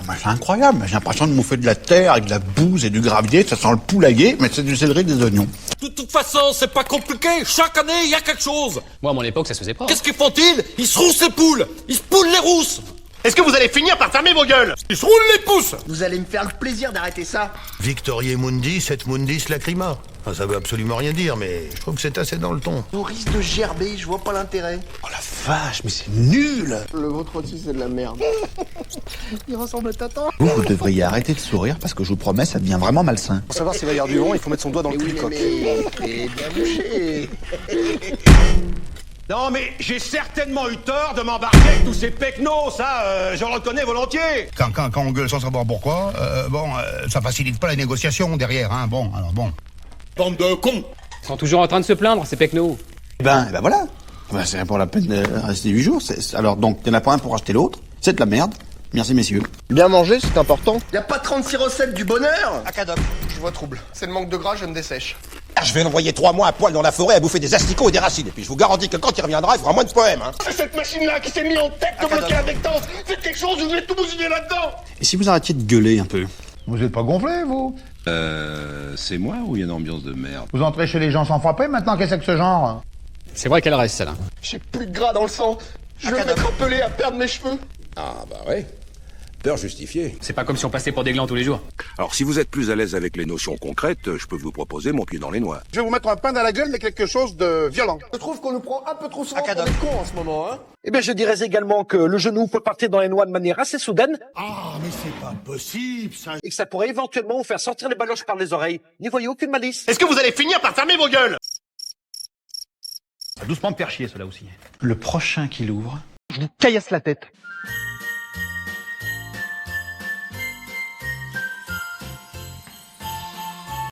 Bah, c'est incroyable, j'ai l'impression de mouffer de la terre avec de la bouse et du gravier, ça sent le poulailler, mais c'est du céleri et des oignons. De toute façon, c'est pas compliqué. Chaque année, il y a quelque chose. Moi, à mon époque, ça se faisait pas. Qu'est-ce qu'ils font-ils? Ils se roussent les poules. Ils se poulent les rousses. Est-ce que vous allez finir par fermer vos gueules? Ils se roulent les pouces. Vous allez me faire le plaisir d'arrêter ça. Victoriae Mundi, et Mundis Lacrima. Enfin, ça veut absolument rien dire, mais je trouve que c'est assez dans le ton. On risque de gerber, je vois pas l'intérêt. Oh la vache, mais c'est nul. Le vôtre aussi, c'est de la merde. Il ressemble à Tatan. Vous devriez arrêter de sourire, parce que je vous promets, ça devient vraiment malsain. Pour savoir s'il va y avoir du vent, il faut mettre son doigt dans le cul du coq. Mais bien bouché. Non mais j'ai certainement eu tort de m'embarquer avec tous ces pecnos, ça, je le reconnais volontiers. Quand on gueule sans savoir pourquoi, ça facilite pas la négociation derrière, hein. Bon, alors bon. Bande de cons. Ils sont toujours en train de se plaindre, ces pecnos. Eh ben voilà. Ben, c'est pour la peine de rester 8 jours. Alors donc, il n'y en a pas un pour acheter l'autre. C'est de la merde. Merci messieurs. Bien manger, c'est important. Y a pas 36 recettes du bonheur. Acadop, je vois trouble. C'est le manque de gras, je me dessèche. Je vais l'envoyer 3 mois à poil dans la forêt à bouffer des asticots et des racines. Et puis je vous garantis que quand il reviendra, il fera moins de poèmes, hein. C'est cette machine-là qui s'est mis en tête de bloquer la vectance. Faites quelque chose ou je vais tout bousiller là-dedans. Et si vous arrêtiez de gueuler un peu? Vous êtes pas gonflé, vous? C'est moi ou il y a une ambiance de merde? Vous entrez chez les gens sans frapper, maintenant, qu'est-ce que ce genre? C'est vrai qu'elle reste, celle-là. J'ai plus de gras dans le sang. Je vais m'être appelé à perdre mes cheveux. Ah bah ouais. Peur justifiée. C'est pas comme si on passait pour des glands tous les jours. Alors si vous êtes plus à l'aise avec les notions concrètes, je peux vous proposer mon pied dans les noix. Je vais vous mettre un pain dans la gueule, mais quelque chose de violent. Je trouve qu'on nous prend un peu trop souvent pour des cons en ce moment, hein. Eh bien, je dirais également que le genou peut partir dans les noix de manière assez soudaine. Ah, mais c'est pas possible, ça. Et que ça pourrait éventuellement vous faire sortir les baloches par les oreilles. N'y voyez aucune malice. Est-ce que vous allez finir par fermer vos gueules? Doucement me faire chier, cela aussi. Le prochain qui l'ouvre. Je vous caillasse la tête.